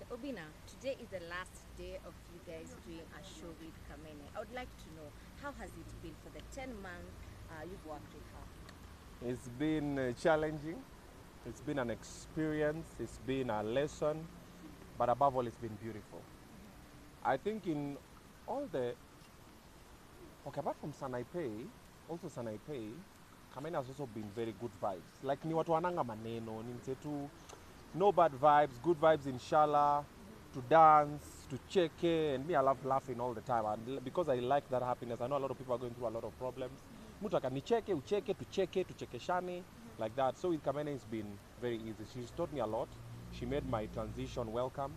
Obinna, today is the last day of you guys doing a show with Kamene. I would like to know, how has it been for the 10 months you've worked with her? It's been challenging. It's been an experience. It's been a lesson. But above all, it's been beautiful. I think in all the... Okay, apart from Sanaipei, also Sanaipei, Kamene has also been very good vibes. Like ni watu wananga maneno, ni msetu, no bad vibes, good vibes inshallah, to dance, to cheke, and me I love laughing all the time. And because I like that happiness, I know a lot of people are going through a lot of problems. Mtu akanicheke, ucheke, tuchekeshane, like that. So with Kamene it's been very easy. She's taught me a lot. She made my transition welcome.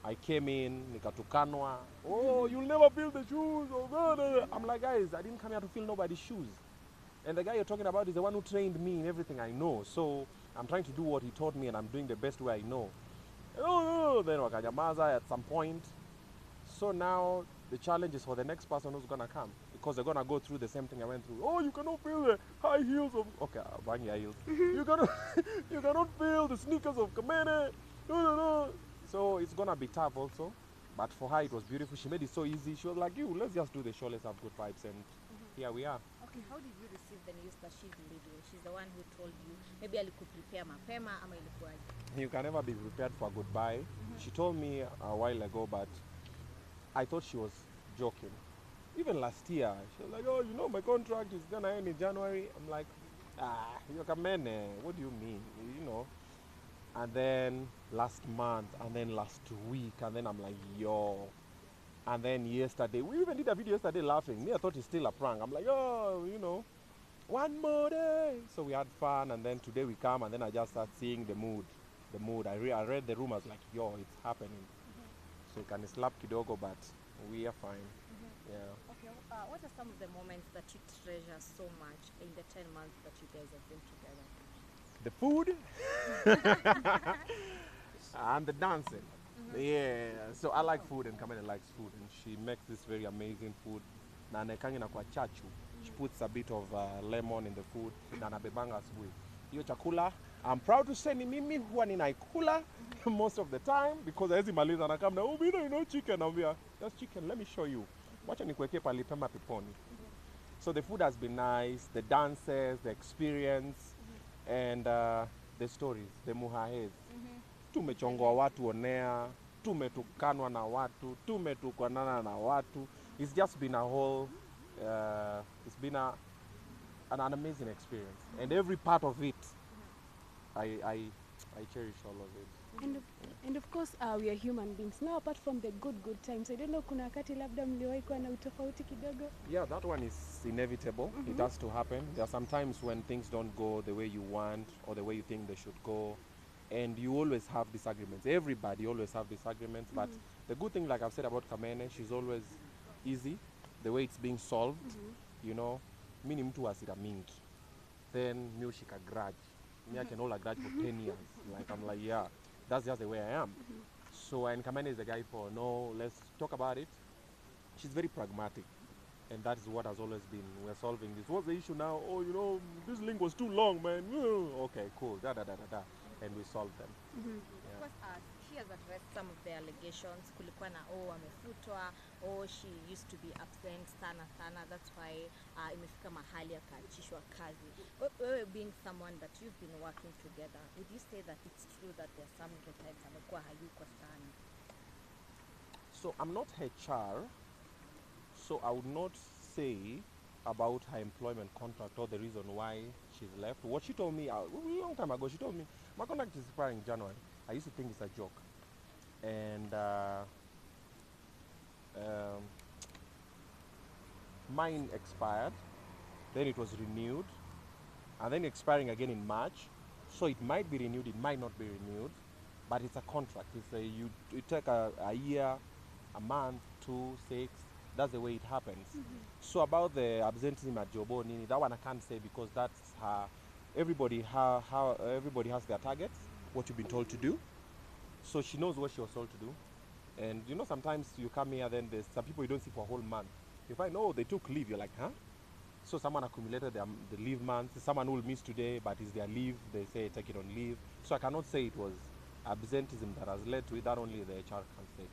I came in, nikatukanwa, oh, you'll never feel the shoes, oh God. I'm like, guys, I didn't come here to feel nobody's shoes. And the guy you're talking about is the one who trained me in everything I know. So I'm trying to do what he taught me and I'm doing the best way I know. Oh, then wakanyamaza at some point. So now the challenge is for the next person who's gonna come, because they're gonna go through the same thing I went through. Oh, you cannot feel the high heels of... Okay, bang high heels. you cannot feel the sneakers of Kamene. No. So it's gonna be tough also. But for her it was beautiful. She made it so easy. She was like, let's just do the show, let's have good vibes, and here we are. Okay, how did you receive the news that she's leaving? She's the one who told you. Maybe alikuprepare mapema ama ilikuwaje? You can never be prepared for a goodbye. She told me a while ago, but I thought she was joking. Even last year, she was like, oh, my contract is gonna end in January. I'm like, you're Kamene, what do you mean? And then last month, and then last week, and then I'm like, yo. And then yesterday, we even did a video yesterday laughing. Me, I thought it's still a prank. I'm like, oh, one more day. So we had fun, and then today we come, and then I just start seeing the mood. I read the rumors like, yo, it's happening. So you can slap kidogo, but we are fine. Yeah. Okay, what are some of the moments that you treasure so much in the 10 months that you guys have been together? The food and the dancing. Yeah, so I like food and Kamene likes food, and she makes this very amazing food. Na anaekangi na kwa chachu. She puts a bit of lemon in the food na anabebanga asubuhi. Hiyo chakula, I'm proud to say ni mimi huwa ninaikula most of the time, because hawezi maliza na kama Obinna, chicken. Naambia, just chicken, let me show you. Wacha nikuwekee palipema peponi. So the food has been nice, the dances, the experience, and the stories, the muhahez. Tumechongwa watu onea, tumetukanwa na watu, tumetukanana na watu. It's just been a whole, it's been an amazing experience. And every part of it, I cherish all of it. And of course, we are human beings. Now, apart from the good times, I don't know, kuna wakati labda mliwahi kuwa na utofauti kidogo? Yeah, that one is inevitable. It has to happen. There are some times when things don't go the way you want or the way you think they should go. And you always have disagreements. Everybody always have disagreements. But the good thing, like I've said about Kamene, she's always easy. The way it's being solved, mi ni mtu wa hasira mingi. Then mi ushika grudge. Me, I can hold a grudge for 10 years. Like, I'm like, yeah, that's just the way I am. So, and Kamene is the guy for, no, let's talk about it. She's very pragmatic. And that is what has always been, we're solving this. What's the issue now? Oh, this link was too long, man. Okay, cool, and we solve them. Of course, she has addressed some of the allegations. Kulikuwa na amefutwa, she used to be absent sana. That's why imefika mahali akaachishwa kazi. Being someone that you've been working together, would you say that it's true that there are some of the times amekuwa hayuko sana? So I'm not HR, so I would not say about her employment contract or the reason why she's left. What she told me a long time ago, she told me, my contract is expiring in January. I used to think it's a joke. And mine expired, then it was renewed, and then expiring again in March. So it might be renewed, it might not be renewed, but it's a contract. You take a year, a month, 2, 6, that's the way it happens. So about the absenteeism at Jobo Nini, that one I can't say, because that's her. Everybody has their targets, what you've been told to do. So she knows what she was told to do. And sometimes you come here, then there's some people you don't see for a whole month. You find, they took leave. You're like, huh? So someone accumulated the leave months. Someone will miss today, but it's their leave. They say take it on leave. So I cannot say it was absenteeism that has led to it, that only the HR can say.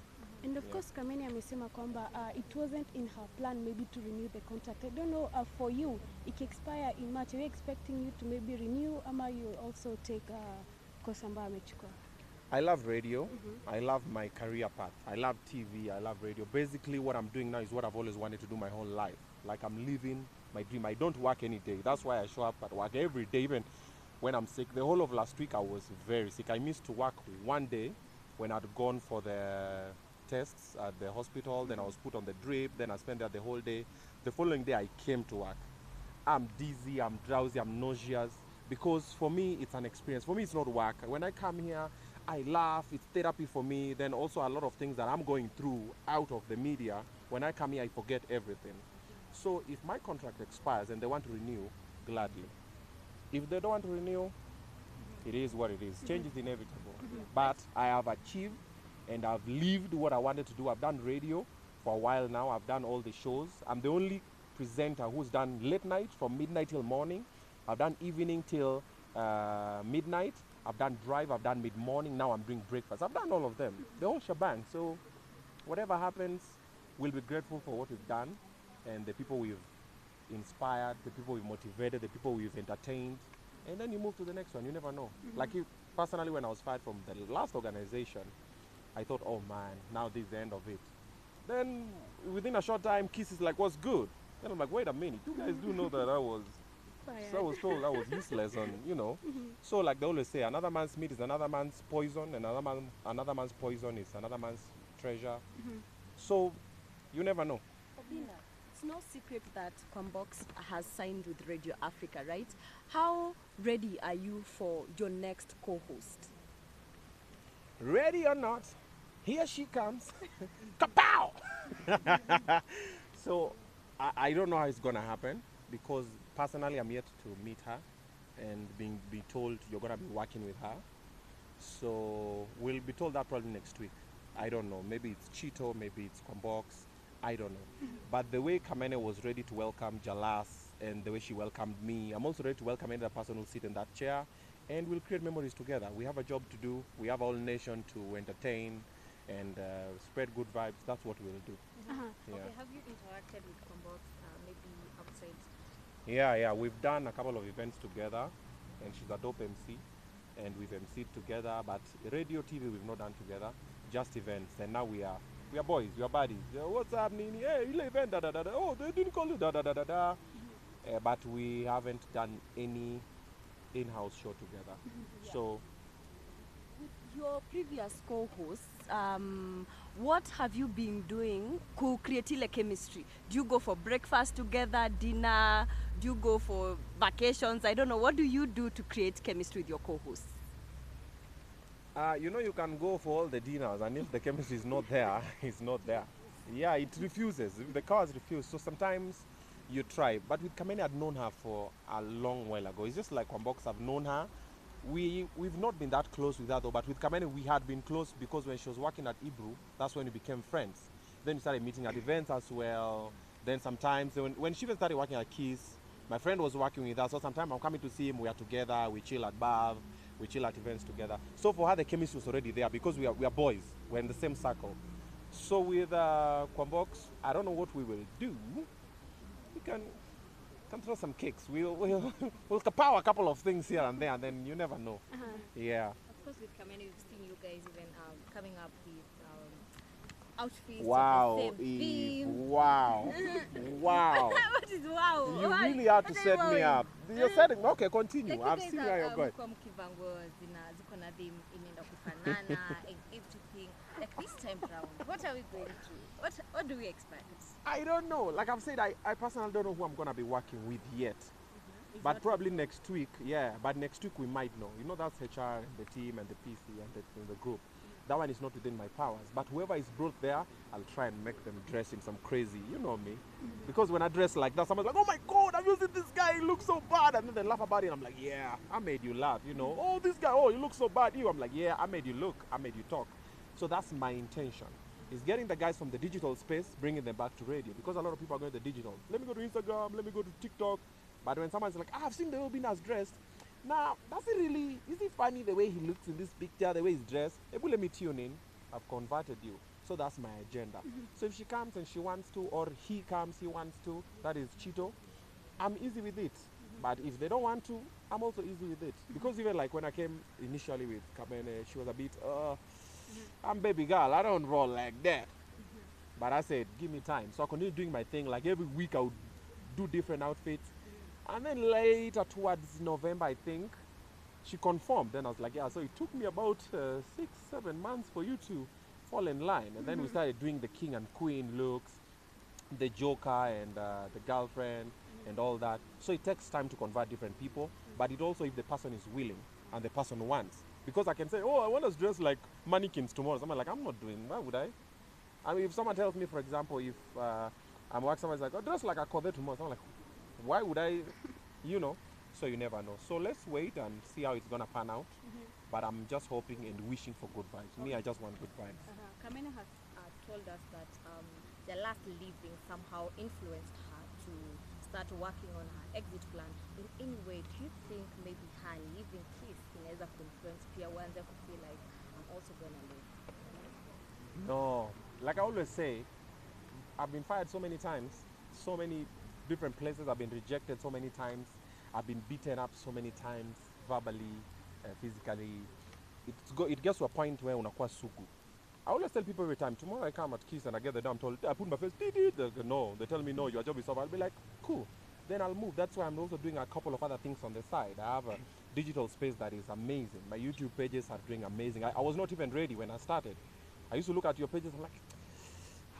And of Yeah. course, Kamene amesema kwamba it wasn't in her plan maybe to renew the contract. I don't know, for you, it expire in March. Are you expecting you to maybe renew, ama you also take course ambayo amechukua? I love radio. I love my career path. I love TV. I love radio. Basically, what I'm doing now is what I've always wanted to do my whole life. Like, I'm living my dream. I don't work any day. That's why I show up at work every day, even when I'm sick. The whole of last week, I was very sick. I missed to work one day when I'd gone for the tests at the hospital. Then I was put on the drip. Then I spent there the whole day. The following day, I came to work. I'm dizzy, I'm drowsy, I'm nauseous. Because for me, it's an experience. For me, it's not work. When I come here, I laugh, it's therapy for me. Then also a lot of things that I'm going through out of the media, when I come here, I forget everything. So if my contract expires and they want to renew, gladly. If they don't want to renew, it is what it is. Change is inevitable. But I have achieved and I've lived what I wanted to do. I've done radio for a while now. I've done all the shows. I'm the only presenter who's done late night from midnight till morning. I've done evening till midnight. I've done drive, I've done mid-morning, now I'm doing breakfast. I've done all of them, the whole shebang. So whatever happens, we'll be grateful for what we've done and the people we've inspired, the people we've motivated, the people we've entertained. And then you move to the next one, you never know. Like personally, when I was fired from the last organization, I thought, oh man, now this is the end of it. Then within a short time, Kiss is like, what's good? Then I'm like, wait a minute, you guys do know that I was was told I was useless, and you know. So like they always say, another man's meat is another man's poison, and another man's poison is another man's treasure. So you never know. Obinna, it's no secret that Kwambox has signed with Radio Africa, right? How ready are you for your next co-host? Ready or not, here she comes. Kapow! So I don't know how it's gonna happen, because personally I'm yet to meet her and be told you're gonna be working with her. So we'll be told that probably next week. I don't know. Maybe it's Cheeto, maybe it's Kwambox. I don't know. But the way Kamene was ready to welcome Jalas and the way she welcomed me, I'm also ready to welcome any other person who'll sit in that chair, and we'll create memories together. We have a job to do. We have our nation to entertain and spread good vibes. That's what we'll do. Yeah. Okay, have you interacted with Kwambox maybe outside? Yeah, we've done a couple of events together, and she's a dope MC, and we've MC'd together, but radio, TV, we've not done together, just events, and now we are boys, we are buddies. What's up, Nini? Hey, you event, da da da da. Oh, they didn't call you, da da da da da. But we haven't done any in-house show together. So, With your previous co-hosts, what have you been doing to create a chemistry? Do you go for breakfast together, dinner? Do you go for vacations? I don't know. What do you do to create chemistry with your co-hosts? you know, you can go for all the dinners, and if the chemistry is not there, it's not there. Yeah, it refuses. The cars refuse. So sometimes you try. But with Kamene, I'd known her for a long while ago. It's just like Kwambox, I've known her. We've not been that close with her though, but with Kamene we had been close because when she was working at Ibru, that's when we became friends. Then we started meeting at events as well. Then sometimes, when she even started working at Kiss, my friend was working with us, so sometimes I'm coming to see him, we are together, we chill at Bav, we chill at events together. So for her, the chemistry was already there because we are boys, we're in the same circle. So with Kwambox, I don't know what we will do. We can throw some kicks. We'll kapow a couple of things here and there, and then you never know. Yeah. Of course, with Kamene, we've seen you guys even coming up with outfits Wow, of the same Eve. theme. Wow. Wow. What is wow? You Why? really have to What are set you me going? up. You're setting. Okay, continue. Like I've you seen guys where you're going. mlikuwa mkivaa nguo ziko na theme inaenda kufanana and everything. Like this time round, what are we going to? What do we expect? I don't know. Like I've said, I personally don't know who I'm gonna be working with yet. But probably next week, yeah. But next week we might know. You know, that's HR and the team and the PC and the group. That one is not within my powers. But whoever is brought there, I'll try and make them dress in some crazy, you know me. Because when I dress like that, someone's like, oh my God, have you seen this guy? He looks so bad. And then they laugh about it. I'm like, yeah, I made you laugh, you know. Oh, this guy, oh, you look so bad. I'm like, yeah, I made you look. I made you talk. So that's my intention. Is getting the guys from the digital space, bringing them back to radio. Because a lot of people are going to the digital. Let me go to Instagram, let me go to TikTok. But when someone's like, I've seen the Obinna's dressed, Now, is it funny the way he looks in this picture, the way he's dressed? Ebu, let me tune in. I've converted you. So that's my agenda. So if she comes and she wants to, or he comes, he wants to, that is Chito, I'm easy with it. But if they don't want to, I'm also easy with it. Because even like when I came initially with Kamene, she was a bit, I'm baby girl, I don't roll like that. But I said, give me time. So I continued doing my thing. Like every week I would do different outfits. And then later towards November, I think, she confirmed. Then I was like, yeah, so it took me about 6-7 months for you to fall in line. And then we started doing the king and queen looks, the joker and the girlfriend and all that. So it takes time to convert different people. But it also, if the person is willing and the person wants. Because I can say, oh, I want us dressed like mannequins tomorrow. So I'm like, I'm not doing, why would I? I mean, if someone tells me, for example, if I'm working, someone's like, oh, dress like a Corvette tomorrow. So I'm like, why would I, you know? So you never know. So let's wait and see how it's going to pan out. But I'm just hoping and wishing for good vibes. Me, I just want good vibes. Kamene has told us that the last leaving somehow influenced her to start working on her exit plan. In any way, do you think maybe her leaving kiss inaweza influence pia uanze to feel like I'm also going to leave? No. Like I always say, I've been fired so many times, so many different places. I've been rejected so many times. I've been beaten up so many times, verbally, physically. It gets to a point where unakuwa sugu. I always tell people every time, tomorrow I come at Kiss and I get the damn told, I put my face, no. They tell me, no, your job is over. I'll be like, cool. Then I'll move. That's why I'm also doing a couple of other things on the side. I have a digital space that is amazing. My YouTube pages are doing amazing. I was not even ready when I started. I used to look at your pages, I'm like,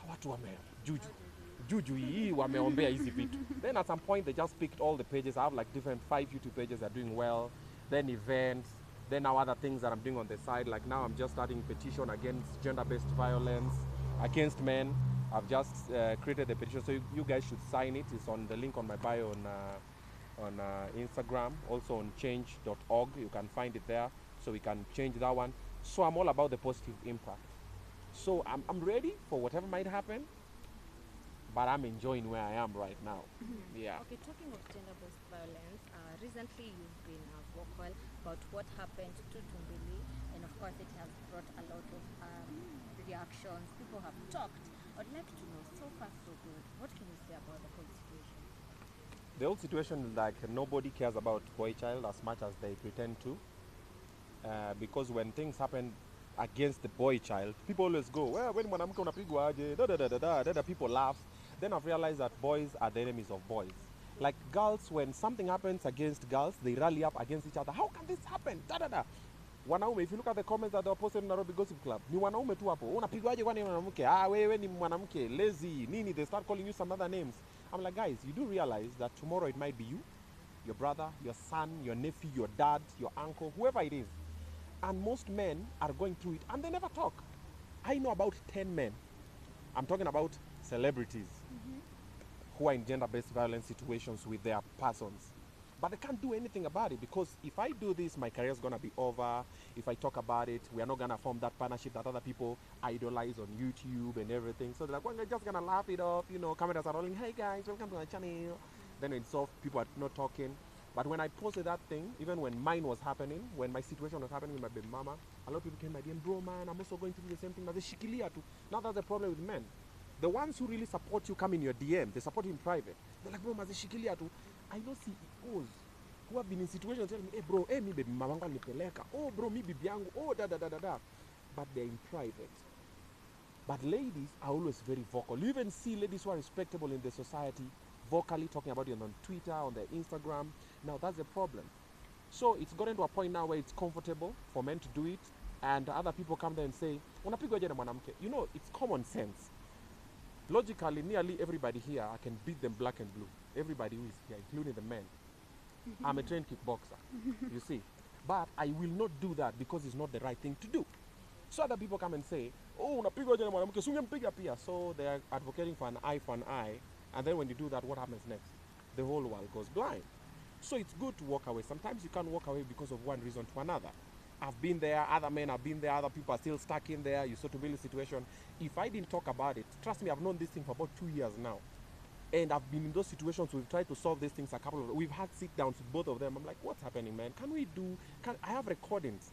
watu wame, juju hii wameombea hizi vitu. Then at some point they just picked all the pages. I have like different 5 YouTube pages that are doing well. Then events. Then now other things that I'm doing on the side. Like now I'm just starting petition against gender-based violence against men. I've just created the petition, so you guys should sign it. It's on the link on my bio on Instagram, also on change.org. You can find it there, so we can change that one. So I'm all about the positive impact. So I'm ready for whatever might happen, but I'm enjoying where I am right now. Yeah. Okay, talking of gender-based violence, recently you've been vocal about what happened to 2Mbili, and of course it has brought a lot of reactions. People have talked. I'd like to know, so far so good, what can you say about the whole situation? The whole situation is like nobody cares about boy child as much as they pretend to, because when things happen against the boy child, people always go, well, when mwanamke unapigwa aje, da, people laugh. Then I've realized that boys are the enemies of boys. Like girls, when something happens against girls, they rally up against each other. How can this happen? Wanaume, if you look at the comments that are posted in Nairobi Gossip Club, ni wanaume tu hapo. Unapigwaje kwani mwanamke? Wewe ni mwanamke, lazy, nini, they start calling you some other names. I'm like, guys, you do realize that tomorrow it might be you, your brother, your son, your nephew, your dad, your uncle, whoever it is. And most men are going through it and they never talk. I know about 10 men. I'm talking about celebrities who are in gender-based violence situations with their persons. But they can't do anything about it, because if I do this, my career is going to be over. If I talk about it, we are not going to form that partnership that other people idolize on YouTube and everything. So they're like, well, they're just going to laugh it off. You know, cameras are rolling. Hey guys, welcome to my channel. Then it's off. People are not talking. But when I posted that thing, even when mine was happening, when my situation was happening with my baby mama, a lot of people came by DM, bro, man, I'm also going through the same thing. But they shikilia too. Now that's the problem with men. The ones who really support you come in your DM. They support you in private. They're like, bro, maze shikilia too. I know CEOs who have been in situations telling me, hey bro, hey, me baby mama wangu nipeleka. Oh bro, me bibi yangu. Oh da. But they're in private. But ladies are always very vocal. You even see ladies who are respectable in the society vocally talking about it on Twitter, on their Instagram. Now that's the problem. So it's gotten to a point now where it's comfortable for men to do it, and other people come there and say, unapigwa aje na mwanamke. You know, it's common sense. Logically, nearly everybody here, I can beat them black and blue. Everybody who is here, including the men. I'm a trained kickboxer, you see. But I will not do that because it's not the right thing to do. So other people come and say, oh, unapigwa aje na mwanamke, sungempiga pia. So they are advocating for an eye. And then when you do that, what happens next? The whole world goes blind. So it's good to walk away. Sometimes you can't walk away because of one reason to another. I've been there, other men have been there, other people are still stuck in there. You saw 2Mbili situation. If I didn't talk about it, trust me, I've known this thing for about 2 years now. And I've been in those situations. We've tried to solve these things a couple of. We've had sit downs with both of them. I'm like, what's happening, man? I have recordings?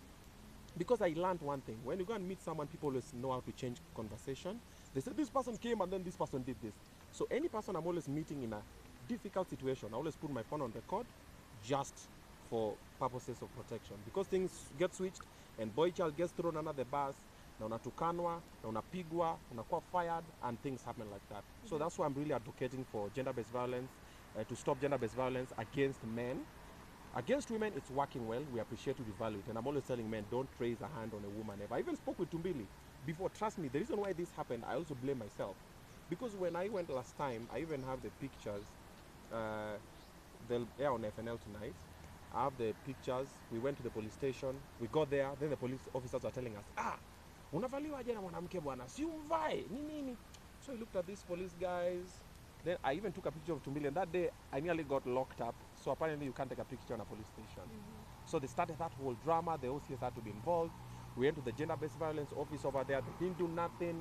Because I learned one thing. When you go and meet someone, people always know how to change conversation. They say, this person came and then this person did this. So any person I'm always meeting in a difficult situation, I always put my phone on record just for purposes of protection. Because things get switched and boy child gets thrown under the bus, na unatukanwa, na unapigwa, unakuwa fired, and things happen like that. So that's why I'm really advocating for gender-based violence, to stop gender-based violence against men. Against women, it's working well. We appreciate it, we value it. And I'm always telling men, don't raise a hand on a woman ever. I even spoke with 2Mbili before. Trust me, the reason why this happened, I also blame myself. Because when I went last time, I even have the pictures. They'll air on FNL tonight. I have the pictures. We went to the police station. We got there. Then the police officers were telling us, unavaliwa jana mwanamke bwana, si umvae, nini. So I looked at these police guys. Then I even took a picture of 2Mbili, and that day I nearly got locked up. So apparently you can't take a picture in a police station. So they started that whole drama. The OCS had to be involved. We went to the gender-based violence office over there. They didn't do nothing.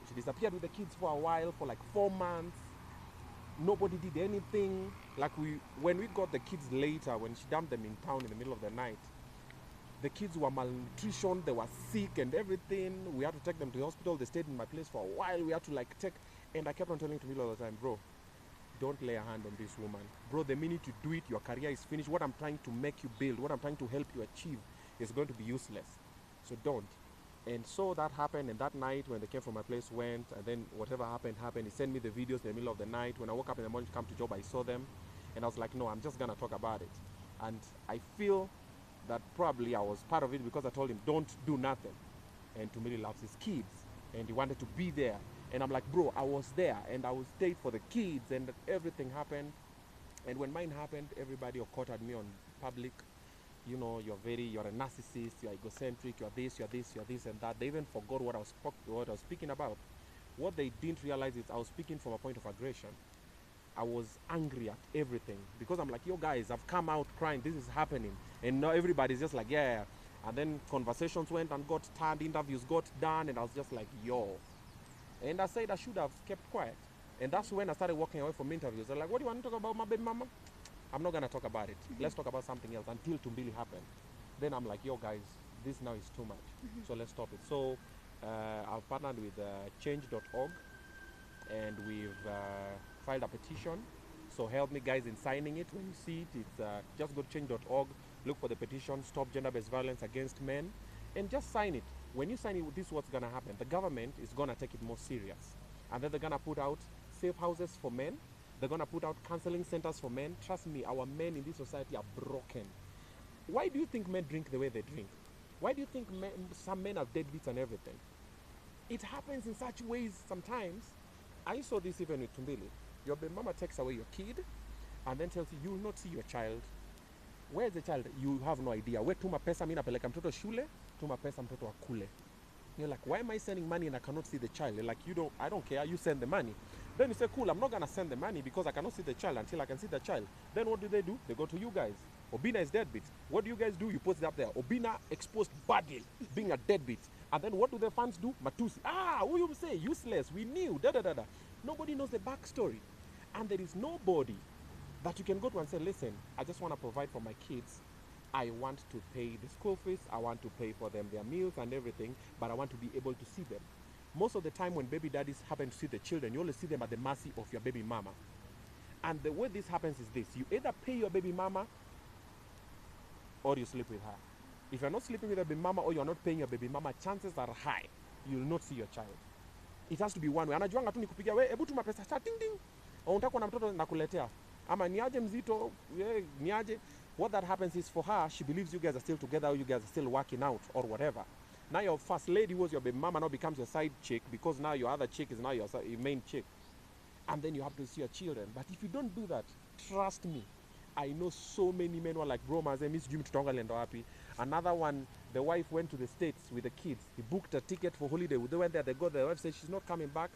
She disappeared with the kids for a while, for like 4 months. Nobody did anything. Like when we got the kids later, when she dumped them in town in the middle of the night, the kids were malnutrition, they were sick and everything. We had to take them to the hospital. They stayed in my place for a while. We had to and I kept on telling 2Mbili all the time, bro, don't lay a hand on this woman. Bro, the minute you do it, your career is finished. What I'm trying to make you build, what I'm trying to help you achieve is going to be useless. So don't. And so that happened, and that night when they came from my place went, and then whatever happened. He sent me the videos in the middle of the night. When I woke up in the morning to come to job, I saw them, and I was like, no, I'm just gonna talk about it. And I feel that probably I was part of it because I told him, don't do nothing. And 2Mbili loves his kids, and he wanted to be there. And I'm like, bro, I was there, and I was stayed for the kids, and everything happened. And when mine happened, everybody caught at me on public. You know, you're a narcissist, you're egocentric, you're this, and that. They even forgot what I was speaking about. What they didn't realize is I was speaking from a point of aggression. I was angry at everything because I'm like, yo guys, I've come out crying, this is happening. And now everybody's just like, yeah. And then conversations went and got turned, interviews got done, and I was just like, yo. And I said I should have kept quiet. And that's when I started walking away from interviews. They're like, what do you want to talk about, my baby mama? I'm not going to talk about it. Let's talk about something else until 2Mbili happened. Then I'm like, yo guys, this now is too much. So let's stop it. So I've partnered with change.org, and we've filed a petition. So help me guys in signing it. When you see it, it's just go to change.org, look for the petition, Stop Gender-Based Violence Against Men, and just sign it. When you sign it, this is what's going to happen. The government is going to take it more serious. And then they're going to put out safe houses for men. They're going to put out counseling centers for men. Trust me, our men in this society are broken. Why do you think men drink the way they drink? Why do you think some men have deadbeats and everything? It happens in such ways sometimes. I saw this even with 2Mbili. Your baby mama takes away your kid and then tells you will not see your child. Where is the child? You have no idea. Where tuma pesa mimi napeleka mtoto shule, tuma pesa mtoto akule. You're like, why am I sending money and I cannot see the child? You're like, I don't care, you send the money. Then you say, cool, I'm not going to send the money because I cannot see the child until I can see the child. Then what do? They go to you guys. Obinna is deadbeat. What do you guys do? You post it up there. Obinna exposed badly, being a deadbeat. And then what do the fans do? Matusi. Who you say? Useless. We knew. Nobody knows the backstory. And there is nobody that you can go to and say, listen, I just want to provide for my kids. I want to pay the school fees. I want to pay for them their meals and everything. But I want to be able to see them. Most of the time when baby daddies happen to see the children, you only see them at the mercy of your baby mama. And the way this happens is this. You either pay your baby mama or you sleep with her. If you're not sleeping with your baby mama or you're not paying your baby mama, chances are high you'll not see your child. It has to be one way. Anajuanga tu nikupigia we, ebu tuma pesa, ting ting. Unataka na mtoto nakuletea. Ama niaje mzito, niaje. What that happens is for her, she believes you guys are still together or you guys are still working out or whatever. Now your first lady was your baby mama now becomes your side chick because now your other chick is now your main chick. And then you have to see your children. But if you don't do that, trust me, I know so many men who are like, bro, maze, miss Jimmy Tutonga lendo happy. Another one, the wife went to the States with the kids. He booked a ticket for holiday. They went there, they got there. The wife said she's not coming back.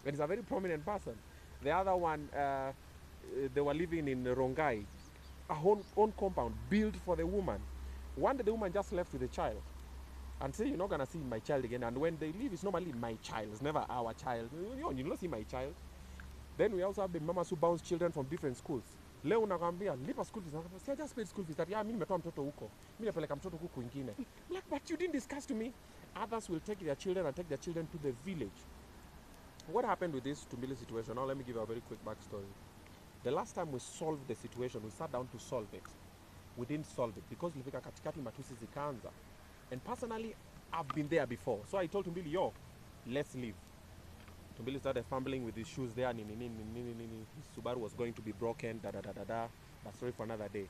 And he's a very prominent person. The other one, they were living in Rongai, a own compound built for the woman. One day the woman just left with the child. And say, you're not going to see my child again. And when they leave, it's normally my child. It's never our child. You don't see my child. Then we also have the mamas who bounce children from different schools. Leo unakwambia lipa school fees. See, I just paid school fees. That yeah, mimi nimetoa mtoto huko. Mimi napeleka mtoto huko kwingine. Like, but you didn't discuss to me. Others will take their children and take their children to the village. What happened with this 2Mbili situation? Now let me give you a very quick backstory. The last time we solved the situation, we sat down to solve it. We didn't solve it because tulifika katikati matusi zikaanza. And personally, I've been there before. So I told 2Mbili, yo, let's leave. 2Mbili started fumbling with his shoes there. His Subaru was going to be broken. That's sorry for another day.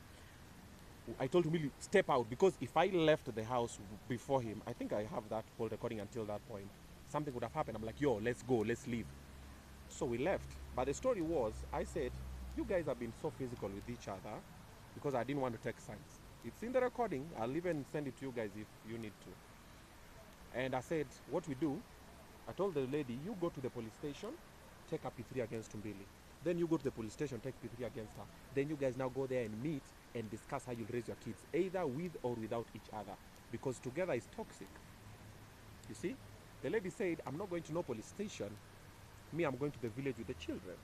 I told 2Mbili, step out, because if I left the house before him, I think I have that whole recording until that point, something would have happened. I'm like, yo, let's go, let's leave. So we left. But the story was, I said, you guys have been so physical with each other because I didn't want to take sides. It's in the recording. I'll even send it to you guys if you need to. And I said, what we do, I told the lady, you go to the police station, take a P3 against 2Mbili. Then you go to the police station, take P3 against her. Then you guys now go there and meet and discuss how you'll raise your kids, either with or without each other, because together is toxic. You see? The lady said, I'm not going to no police station. Me, I'm going to the village with the children.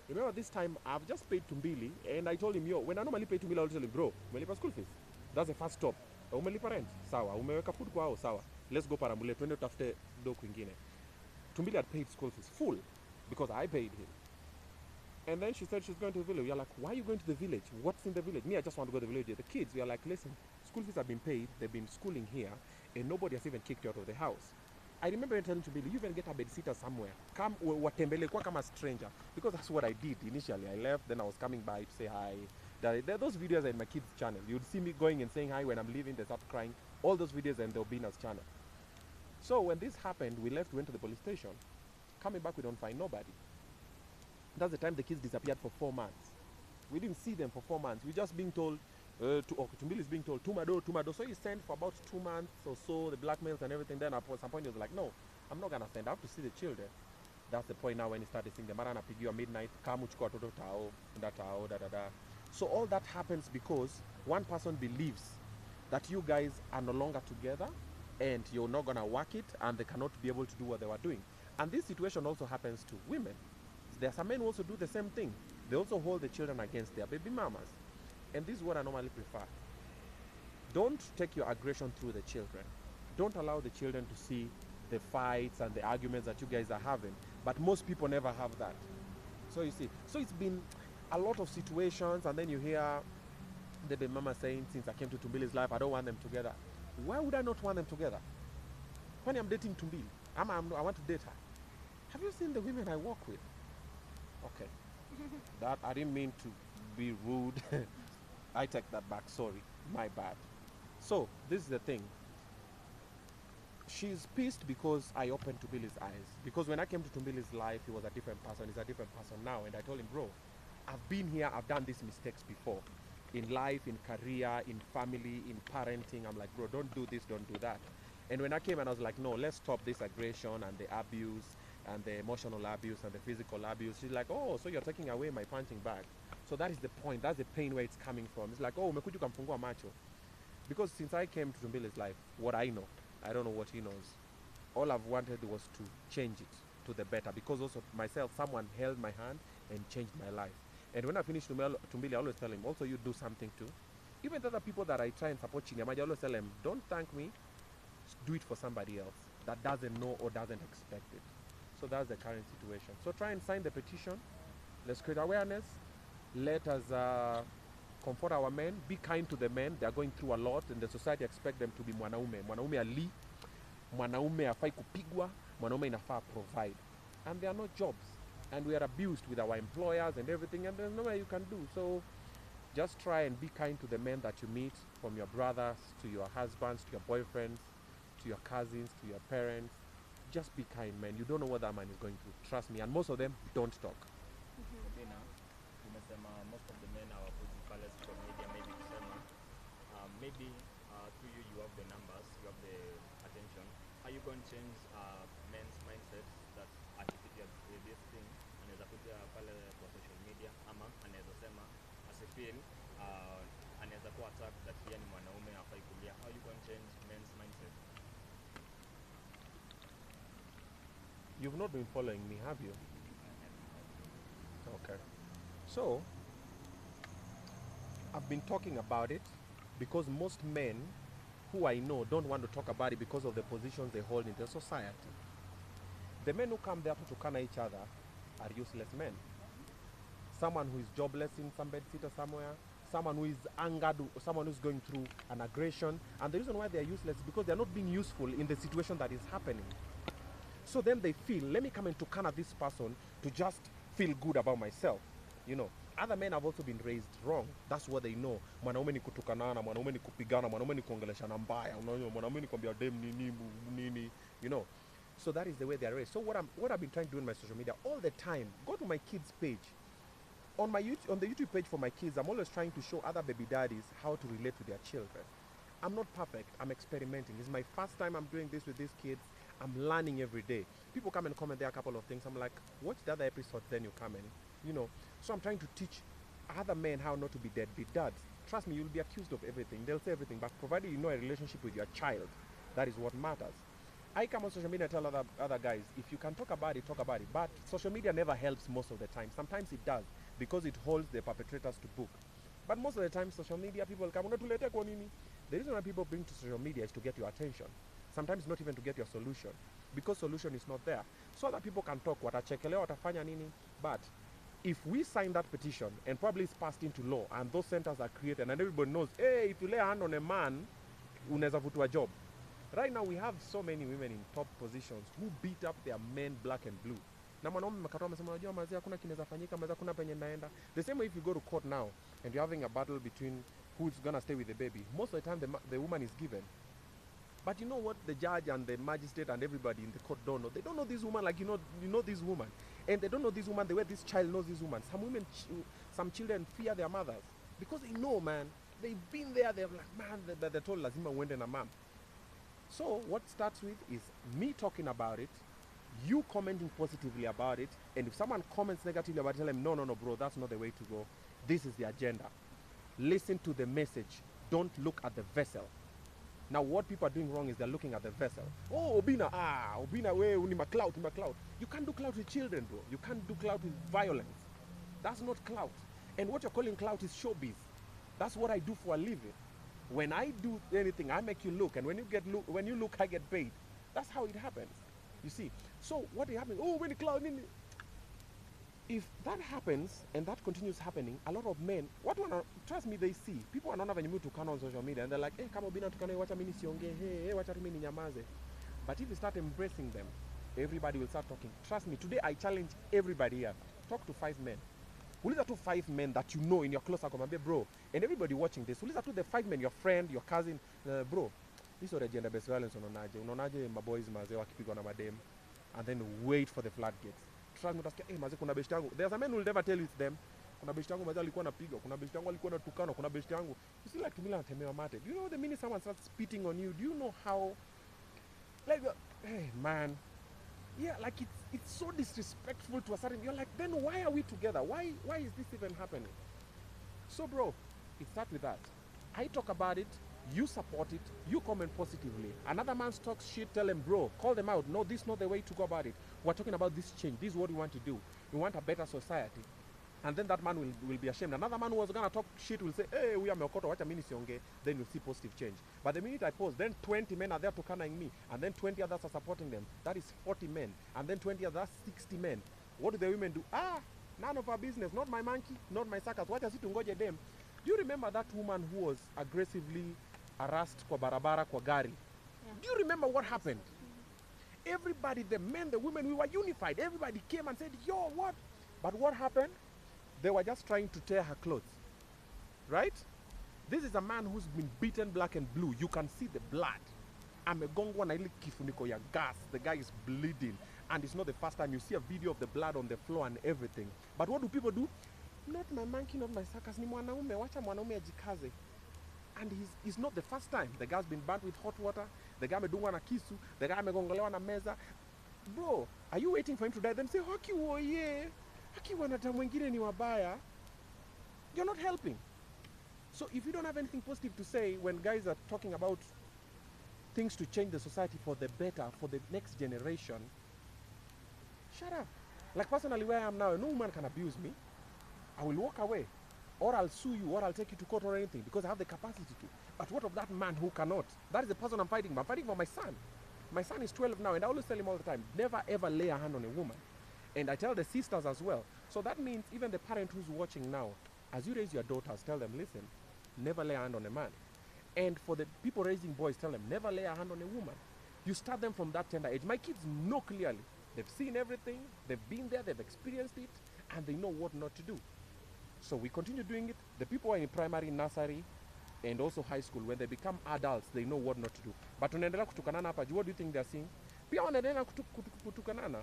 Remember this time, I've just paid 2Mbili, and I told him, yo, when I normally pay 2Mbili, I'll tell him, bro, umelipa school fees. That's the first stop. Umelipa rent. Sawa. Umeweka food kwao. Sawa. Let's go Parambule. Twende tafute do kwingine. 2Mbili had paid school fees full because I paid him. And then she said she's going to the village. We are like, why are you going to the village? What's in the village? Me, I just want to go to the village. The kids, we are like, listen, school fees have been paid. They've been schooling here, and nobody has even kicked you out of the house. I remember telling 2Mbili, you even get a babysitter somewhere. Come, watembele kwa kama stranger. Because that's what I did initially. I left, then I was coming by to say hi. Those videos are in my kids' channel. You'd see me going and saying hi when I'm leaving. They start crying. All those videos are in the Obinna's channel. So when this happened, we left, went to the police station. Coming back, we don't find nobody. That's the time the kids disappeared for 4 months. We didn't see them for 4 months. We're just being told, 2Mbili is being told, Tumado. So he sent for about 2 months or so, the blackmails and everything. Then at some point he was like, no, I'm not going to send. I have to see the children. That's the point now when he started saying, the mara anapigiwa midnight, kamu chukua watoto tao, nda tao, da da da. So all that happens because one person believes that you guys are no longer together and you're not going to work it and they cannot be able to do what they were doing. And this situation also happens to women. There are some men who also do the same thing. They also hold the children against their baby mamas. And this is what I normally prefer. Don't take your aggression through the children. Don't allow the children to see the fights and the arguments that you guys are having. But most people never have that. So you see, so it's been a lot of situations, and then you hear the baby mama saying, since I came to 2Mbili's life, I don't want them together. Why would I not want them together? When I'm dating 2Mbili, I want to date her. Have you seen the women I work with? Okay. That I didn't mean to be rude. I take that back, sorry. My bad. So, this is the thing. She's pissed because I opened 2Mbili's eyes. Because when I came to 2Mbili's life, he was a different person. He's a different person now. And I told him, bro, I've been here, I've done these mistakes before. In life, in career, in family, in parenting. I'm like, bro, don't do this, don't do that. And when I came and I was like, no, let's stop this aggression and the abuse and the emotional abuse and the physical abuse. She's like, oh, so you're taking away my punching bag. So that is the point. That's the pain where it's coming from. It's like, oh, umekuja ukamfungua macho. Because since I came to 2Mbili's life, what I know, I don't know what he knows. All I've wanted was to change it to the better. Because also myself, someone held my hand and changed my life. And when I finish 2Mbili, I always tell him, also you do something too. Even the other people that I try and support Chinyamaji, I always tell them, don't thank me, do it for somebody else that doesn't know or doesn't expect it. So that's the current situation. So try and sign the petition. Let's create awareness. Let us comfort our men. Be kind to the men. They are going through a lot, and the society expect them to be mwanaume. Mwanaume ali, mwanaume hafai kupigwa, mwanaume inafaa provide. And there are no jobs. And we are abused with our employers and everything, and there's no way you can do. So just try and be kind to the men that you meet, from your brothers to your husbands, to your boyfriends, to your cousins, to your parents. Just be kind, man. You don't know what that man is going through. Trust me. And most of them don't talk. Obinna, umesema most of the men are opposing pale social media, maybe kusema, maybe through you have the numbers, you have the attention. Are you going to change men's mindsets that akipitia this thing anaweza kuja pale kwa social media, ama anaweza sema asifeel anaweza kuwa attacked that yeye ni mwanaume hafai kulia? How are you going to change men's mindsets? You've not been following me, have you? Okay. So, I've been talking about it because most men who I know don't want to talk about it because of the positions they hold in the society. The men who come there to tukana each other are useless men. Someone who is jobless in some bedsitter somewhere, someone who is angered, someone who's going through an aggression. And the reason why they are useless is because they're not being useful in the situation that is happening. So then they feel, let me come and tukana this person to just feel good about myself. You know, other men have also been raised wrong. That's what they know. Mwanaume ni kutukanana, mwanaume ni kupigana, mwanaume ni kuongeleshana mbaya, mwanaume ni kuambia dem nini, you know. So that is the way they are raised. So what I've been trying to do in my social media all the time, go to my kids page. On the YouTube page for my kids, I'm always trying to show other baby daddies how to relate with their children. I'm not perfect. I'm experimenting. It's my first time I'm doing this with these kids. I'm learning every day. People come and comment there a couple of things. I'm like, watch the other episodes, then you come in. You know, so I'm trying to teach other men how not to be deadbeat dads. Trust me, you'll be accused of everything. They'll say everything, but provided you know a relationship with your child, that is what matters. I come on social media and tell other guys, if you can talk about it, talk about it. But social media never helps most of the time. Sometimes it does, because it holds the perpetrators to book. But most of the time, social media, people come, unatuleta kwa nini? The reason why people bring to social media is to get your attention. Sometimes not even to get your solution, because solution is not there. So that people can talk, watachekelewa, watafanya nini. But if we sign that petition and probably it's passed into law and those centers are created and everybody knows, hey, if you lay a hand on a man, unaweza vutwa job. Right now we have so many women in top positions who beat up their men black and blue. Na mwanaume mkatoa amesema unajua mazee hakuna kinaweza fanyika, mazee hakuna penye naenda. The same way if you go to court now and you're having a battle between who's gonna stay with the baby, most of the time the woman is given. But you know what the judge and the magistrate and everybody in the court don't know? They don't know this woman like you know this woman. And they don't know this woman the way this child knows this woman. Some women, some children fear their mothers because they know, man. They've been there, they're like, man, they're told lazima uende na mom. So what starts with is me talking about it, you commenting positively about it, and if someone comments negatively about it, tell them, no, bro, that's not the way to go. This is the agenda. Listen to the message. Don't look at the vessel. Now, what people are doing wrong is they're looking at the vessel. Oh, Obinna, we need clout. You can't do clout with children, bro. You can't do clout with violence. That's not clout. And what you're calling clout is showbiz. That's what I do for a living. When I do anything, I make you look, and when you look, I get paid. That's how it happens. You see. So what happens? Oh, when the cloud. If that happens and that continues happening, a lot of men, trust me, they see. People are not having mood to come on social media and they're like, hey, kama Obinna tukana, wacha mimi nisiongee, hey, wacha mimi ninyamaze. But if you start embracing them, everybody will start talking. Trust me, today I challenge everybody here. Talk to 5 men. Uliza to 5 men that you know in your close circle, bro. And everybody watching this, uliza to the 5 men, your friend, your cousin, bro. This is gender based violence unaonaje my boys mazee wakipigwa na madem, and then wait for the floodgates. Trust me, utasikia mazee kuna best yangu. There's a man who will never tell you it's them. Kuna best yangu mazee alikuwa anapigwa, kuna best yangu alikuwa anatukana, kuna best yangu. You see like Tumila anatemewa mate. Do you know the minute someone starts spitting on you, do you know how like hey man. Yeah, like it's so disrespectful to a certain. You're like, then why are we together? Why is this even happening? So, bro, it starts with that. I talk about it, you support it, you comment positively. Another man talks shit, tell him, bro, call them out. No, this is not the way to go about it. We're talking about this change. This is what we want to do. We want a better society. And then that man will be ashamed. Another man who was gonna talk shit will say, hey, we are meokoto, wacha mimi sionge. Then you'll see positive change. But the minute I post, then 20 men are there to tukaning me, and then 20 others are supporting them. That is 40 men, and then 20 others, 60 men. What do the women do? None of our business. Not my monkey, not my circus. Wacha si tungoje them. Do you remember that woman who was aggressively harassed kwa barabara kwa gari? Yeah. Do you remember what happened? Everybody, the men, the women, we were unified. Everybody came and said, yo, what? But what happened? They were just trying to tear her clothes, right? This is a man who's been beaten black and blue. You can see the blood. Amegongwa na ile kifuniko ya gas. The guy is bleeding. And it's not the first time you see a video of the blood on the floor and everything. But what do people do? Not my monkey, not my circus. Ni mwanaume, wacha mwanaume ajikaze. And he's not the first time. The guy's been burnt with hot water. The guy amedungwa na kisu. The guy amegongolewa na meza. Bro, are you waiting for him to die? Then say, haki woye. Ni wabaya, you're not helping. So if you don't have anything positive to say when guys are talking about things to change the society for the better, for the next generation, shut up. Like personally where I am now, no woman can abuse me. I will walk away, or I'll sue you, or I'll take you to court or anything because I have the capacity to. But what of that man who cannot? That is the person I'm fighting for. I'm fighting for my son. My son is 12 now, and I always tell him all the time, never ever lay a hand on a woman. And I tell the sisters as well. So that means even the parent who's watching now, as you raise your daughters, tell them, listen, never lay a hand on a man. And for the people raising boys, tell them, never lay a hand on a woman. You start them from that tender age. My kids know clearly. They've seen everything, they've been there, they've experienced it, and they know what not to do. So we continue doing it. The people are in primary, nursery, and also high school. When they become adults, they know what not to do. But tunaendelea kutukanana hapa, what do you think they're seeing? Pia wanaendelea kutukanana.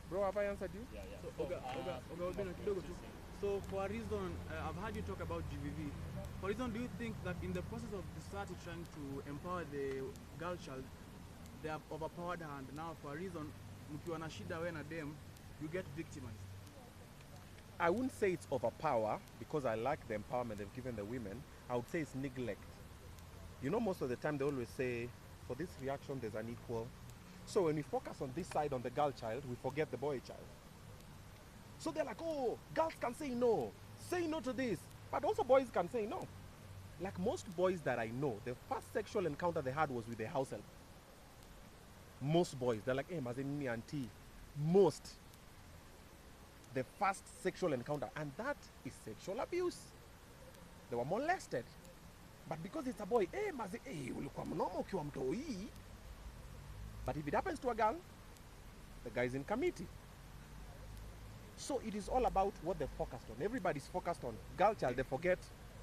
Bro, have I answered you? Yeah, yeah. So, Obinna, kidogo tu. So for a reason, I've heard you talk about GVV. For a reason, do you think that in the process of the society trying to empower the girl child, they have overpowered her, and now for a reason, mkiwa na shida we na dem, you get victimized? I wouldn't say it's overpower because I like the empowerment they've given the women. I would say it's neglect. You know, most of the time they always say, for this reaction, there's an equal. So when we focus on this side, on the girl child, we forget the boy child. So they're like, oh, girls can say no to this. But also boys can say no. Like most boys that I know, the first sexual encounter they had was with their house help. Most boys, they're like, hey, mazeni auntie. Most. The first sexual encounter, and that is sexual abuse. They were molested. But because it's a boy, hey, ulikuwa mnoma ukiwa mtoi. But if it happens to a girl, the guy's in committee. So it is all about what they're focused on. Everybody's focused on girl child. They forget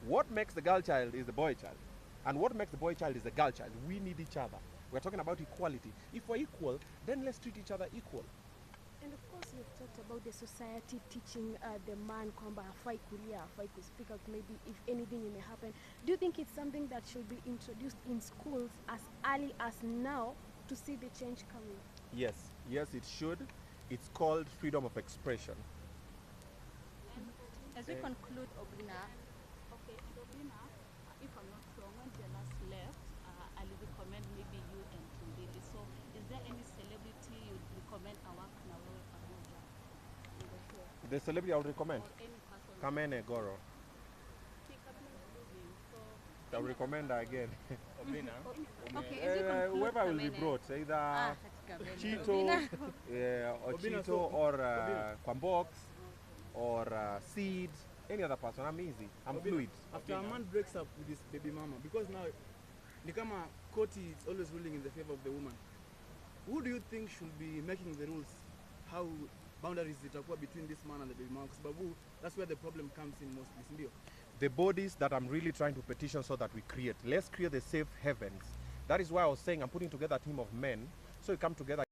what makes the girl child is the boy child. And what makes the boy child is the girl child. We need each other. We're talking about equality. If we're equal, then let's treat each other equal. And of course, we've talked about the society teaching the man kwamba hafai kulia, hafai speak out, maybe if anything may happen. Do you think it's something that should be introduced in schools as early as now to see the change coming? Yes, it should. It's called freedom of expression. As we conclude, Obinna, Okay, and Obinna, if I'm not wrong, when they last left, I'll recommend maybe you and 2Mbili. So, is there any celebrity you'd recommend our work now pamoja in the show? The celebrity I would recommend, Or any person? Kamene Goro. See, Kamene is moving, so I would recommend her again. Obinna, okay, as we conclude, Whoever will be Kamene. brought, either Kamene. Chito, or Obinna, Chito, so- or Obinna. Kwambox, or Seed, any other person. I'm easy. I'm Obinna, fluid. After a man breaks up with his baby mama, because now ni kama koti is always ruling in the favor of the woman, who do you think should be making the rules? How boundaries zitakuwa between this man and the baby mama? Kwa sababu that's where the problem comes in mostly, si ndio? The bodies that I'm really trying to petition so that we create. Let's create the safe heavens. That is why I was saying I'm putting together a team of men so we come together.